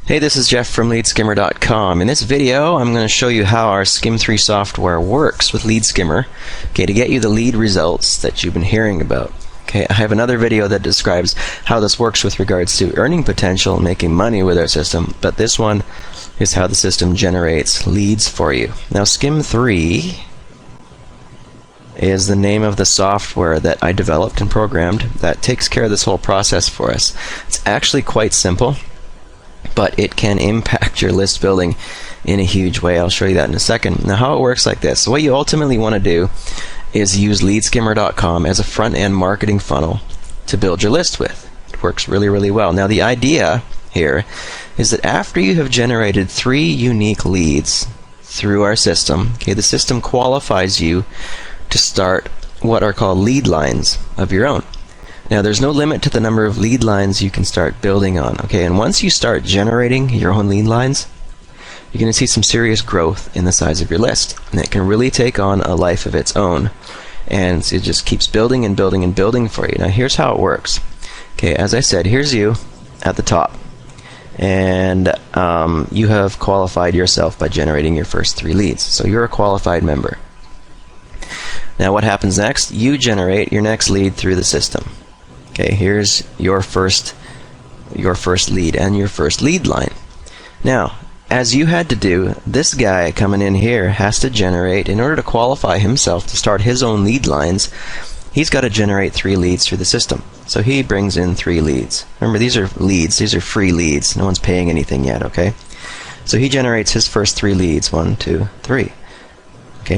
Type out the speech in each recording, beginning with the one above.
Hey, this is Geoff from LeadSkimmer.com. In this video, I'm going to show you how our Skim3 software works with LeadSkimmer, to get you the lead results that you've been hearing about. I have another video that describes how this works with regards to earning potential and making money with our system, but this one is how the system generates leads for you. Now, Skim3 is the name of the software that I developed and programmed that takes care of this whole process for us. It's actually quite simple, but it can impact your list building in a huge way. I'll show you that in a second. Now, how it works like this. So what you ultimately want to do is use LeadSkimmer.com as a front-end marketing funnel to build your list with. It works really, really well. Now, the idea here is that after you have generated 3 unique leads through our system, the system qualifies you to start what are called lead lines of your own. Now, there's no limit to the number of lead lines you can start building on. And once you start generating your own lead lines, you're going to see some serious growth in the size of your list, and it can really take on a life of its own, and it just keeps building and building and building for you. Now, here's how it works. As I said, here's you at the top, and you have qualified yourself by generating your first 3 leads, so you're a qualified member. Now, what happens next? You generate your next lead through the system. Here's your first lead and your first lead line. Now, as you had to do, this guy coming in here has to generate, in order to qualify himself to start his own lead lines, he's got to generate 3 leads through the system. So he brings in 3 leads. Remember, these are leads, these are free leads. No one's paying anything yet, So he generates his first 3 leads, 1, 2, 3.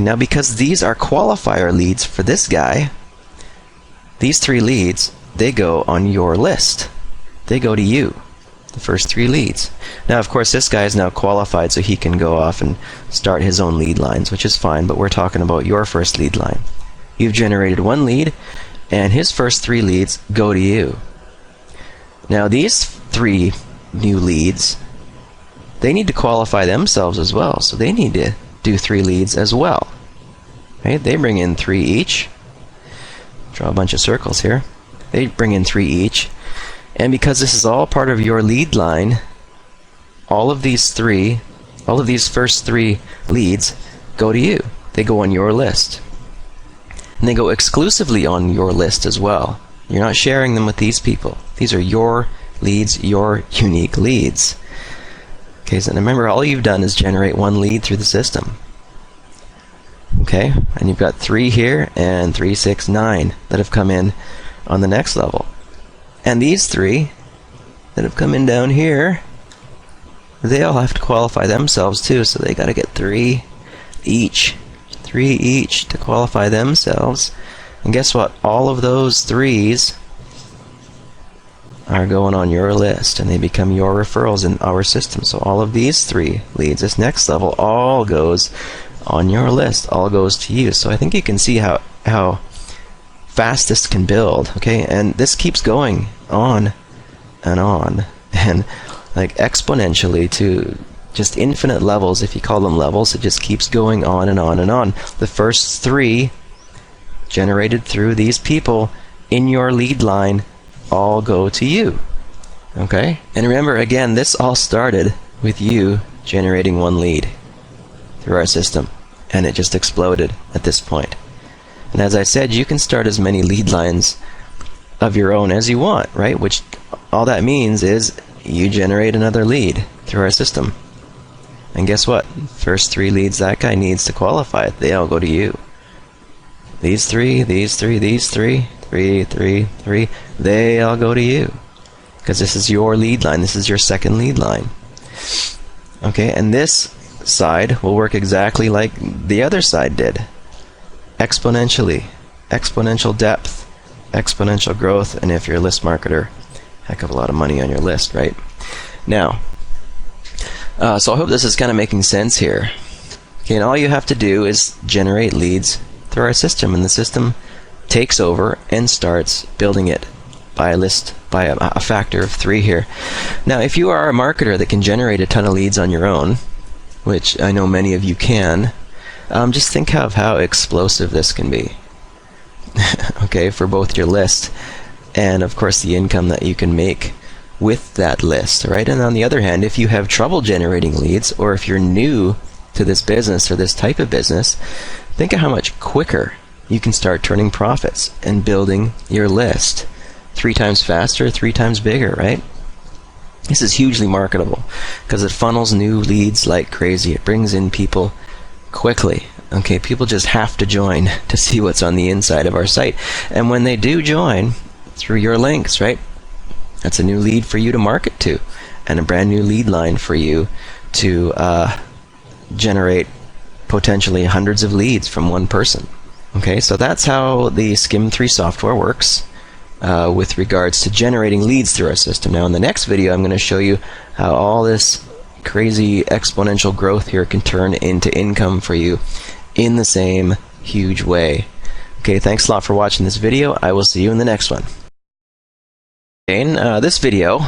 Now because these are qualifier leads for this guy, these 3 leads, they go on your list. They go to you, the first 3 leads. Now, of course, this guy is now qualified, so he can go off and start his own lead lines, which is fine, but we're talking about your first lead line. You've generated 1 lead, and his first 3 leads go to you. Now, these 3 new leads, they need to qualify themselves as well, so they need to do 3 leads as well. They bring in 3 each. Draw a bunch of circles here. They bring in 3 each, and because this is all part of your lead line, all of these first 3 leads go to you. They go on your list, and they go exclusively on your list as well. You're not sharing them with these people. These are your leads, your unique leads. So remember, all you've done is generate 1 lead through the system. And you've got 3 here, and 3, 6, 9 that have come in on the next level. And these 3 that have come in down here, they all have to qualify themselves too, so they got to get 3 each. 3 each to qualify themselves. And guess what? All of those 3s are going on your list, and they become your referrals in our system. So all of these 3 leads, this next level, all goes on your list, all goes to you. So I think you can see how fast this can build, and this keeps going on, and like exponentially to just infinite levels. If you call them levels, it just keeps going on and on and on. The first 3 generated through these people in your lead line all go to you. And remember, again, this all started with you generating 1 lead through our system, and it just exploded at this point. And as I said, you can start as many lead lines of your own as you want, which all that means is you generate another lead through our system. And guess what? First 3 leads that guy needs to qualify, they all go to you. These 3, these 3, these 3, 3, 3, 3, they all go to you. Because this is your lead line. This is your second lead line. And this side will work exactly like the other side did. Exponentially. Exponential depth. Exponential growth. And if you're a list marketer, heck of a lot of money on your list, Now, so I hope this is kind of making sense here. And all you have to do is generate leads through our system, and the system takes over and starts building it by a factor of 3 here. Now, if you are a marketer that can generate a ton of leads on your own, which I know many of you can, just think of how explosive this can be. For both your list and, of course, the income that you can make with that list, right? And on the other hand, if you have trouble generating leads, or if you're new to this business or this type of business, think of how much quicker you can start turning profits and building your list. 3 times faster, 3 times bigger, right? This is hugely marketable because it funnels new leads like crazy. It brings in people quickly. Okay, people just have to join to see what's on the inside of our site. And when they do join through your links, right, that's a new lead for you to market to, and a brand new lead line for you to generate potentially hundreds of leads from one person. Okay, so that's how the Skim3 software works with regards to generating leads through our system. Now in the next video I'm going to show you how all this crazy exponential growth here can turn into income for you in the same huge way. Okay, thanks a lot for watching this video. I will see you in the next one. In this video,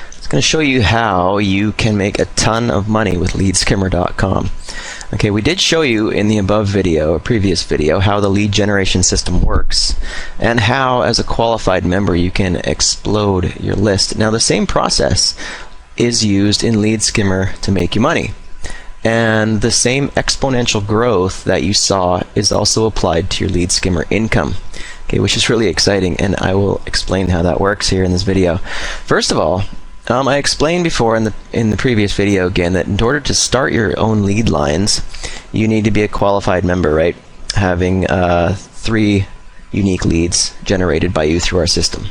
it's going to show you how you can make a ton of money with LeadSkimmer.com. Okay, we did show you in the above video, a previous video, how the lead generation system works and how, as a qualified member, you can explode your list. Now, the same process is used in LeadSkimmer to make you money. And the same exponential growth that you saw is also applied to your LeadSkimmer income. Okay, which is really exciting, and I will explain how that works here in this video. First of all, I explained before in the previous video again that in order to start your own lead lines, you need to be a qualified member, right? Having 3 unique leads generated by you through our system.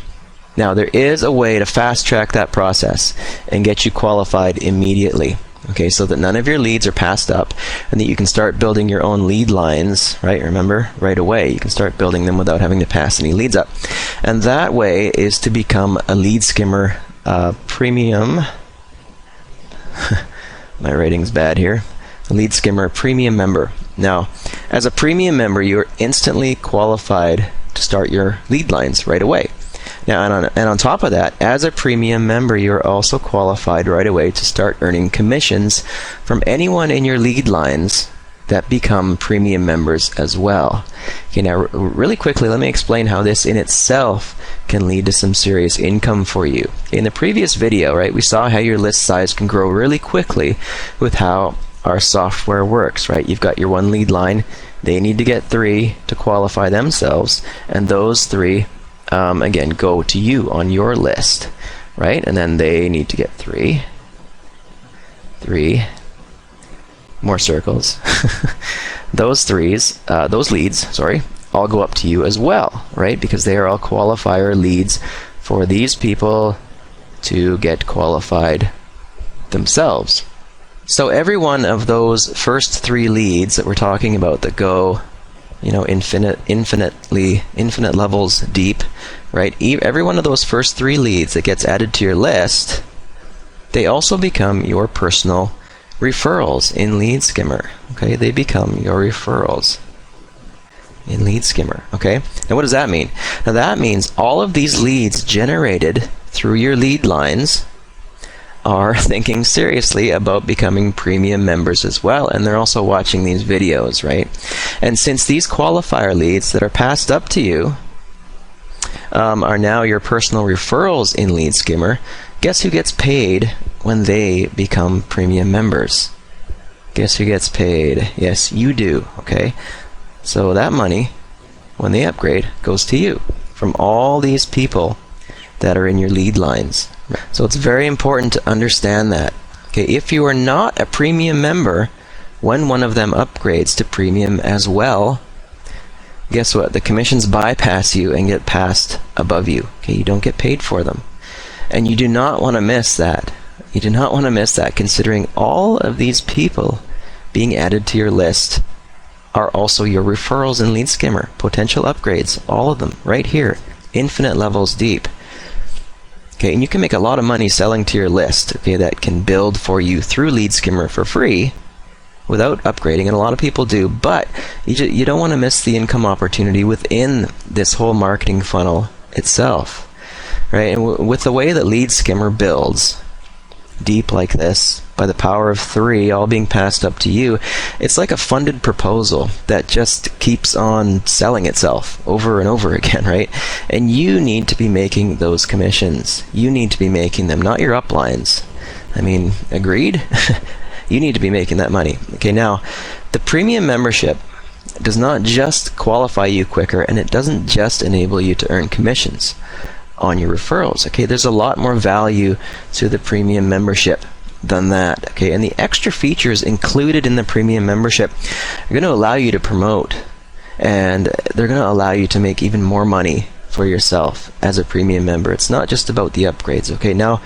Now, there is a way to fast track that process and get you qualified immediately. Okay, so that none of your leads are passed up and that you can start building your own lead lines, right? Remember, right away. You can start building them without having to pass any leads up. And that way is to become a LeadSkimmer premium. My rating's bad here. A LeadSkimmer premium member. Now, as a premium member, you're instantly qualified to start your lead lines right away. Now, and on top of that, as a premium member, you're also qualified right away to start earning commissions from anyone in your lead lines that become premium members as well. Okay, now really quickly, let me explain how this in itself can lead to some serious income for you. In the previous video, right, we saw how your list size can grow really quickly with how our software works, right? You've got your 1 lead line. They need to get 3 to qualify themselves, and those 3 again, go to you on your list, right? And then they need to get 3 more circles. Those leads, sorry, all go up to you as well, right? Because they are all qualifier leads for these people to get qualified themselves. So every one of those first 3 leads that we're talking about that go, you know, infinite levels deep, right? Every one of those first 3 leads that gets added to your list, they also become your personal referrals in LeadSkimmer. Okay, they become your referrals in LeadSkimmer. Okay, and what does that mean? Now that means all of these leads generated through your lead lines are thinking seriously about becoming premium members as well, and they're also watching these videos, right? And since these qualifier leads that are passed up to you are now your personal referrals in LeadSkimmer, guess who gets paid when they become premium members? Guess who gets paid? Yes, you do. Okay, so that money, when they upgrade, goes to you from all these people that are in your lead lines. So it's very important to understand that. Okay, if you are not a premium member, when one of them upgrades to premium as well, guess what? The commissions bypass you and get passed above you. Okay, you don't get paid for them. And you do not want to miss that. You do not want to miss that, considering all of these people being added to your list are also your referrals in LeadSkimmer, potential upgrades, all of them right here, infinite levels deep. Okay, and you can make a lot of money selling to your list, okay, that can build for you through LeadSkimmer for free without upgrading, and a lot of people do, but you don't want to miss the income opportunity within this whole marketing funnel itself, right? And with the way that LeadSkimmer builds deep like this, by the power of 3, all being passed up to you. It's like a funded proposal that just keeps on selling itself over and over again, right? And you need to be making those commissions. You need to be making them, not your uplines. I mean, agreed? You need to be making that money. Okay, now, the premium membership does not just qualify you quicker, and it doesn't just enable you to earn commissions on your referrals. Okay, there's a lot more value to the premium membership than that. Okay, and the extra features included in the premium membership are going to allow you to promote, and they're going to allow you to make even more money for yourself as a premium member. It's not just about the upgrades. Okay, now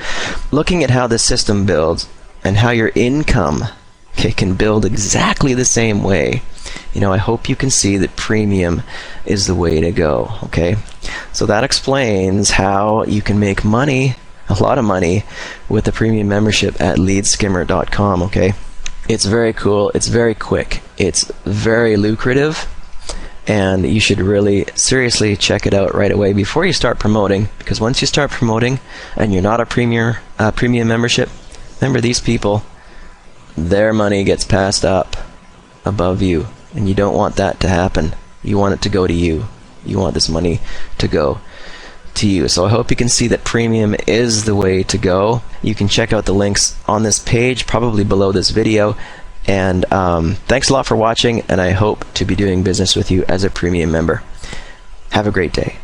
looking at how the system builds and how your income, okay, can build exactly the same way, you know, I hope you can see that premium is the way to go. Okay, so that explains how you can make money, a lot of money, with the premium membership at LeadSkimmer.com. Okay, it's very cool, it's very quick, it's very lucrative, and you should really seriously check it out right away before you start promoting, because once you start promoting and you're not a premium membership, remember, these people, their money gets passed up above you, and you don't want that to happen. You want it to go to you. You want this money to go to you. So I hope you can see that premium is the way to go. You can check out the links on this page, probably below this video. And thanks a lot for watching, and I hope to be doing business with you as a premium member. Have a great day.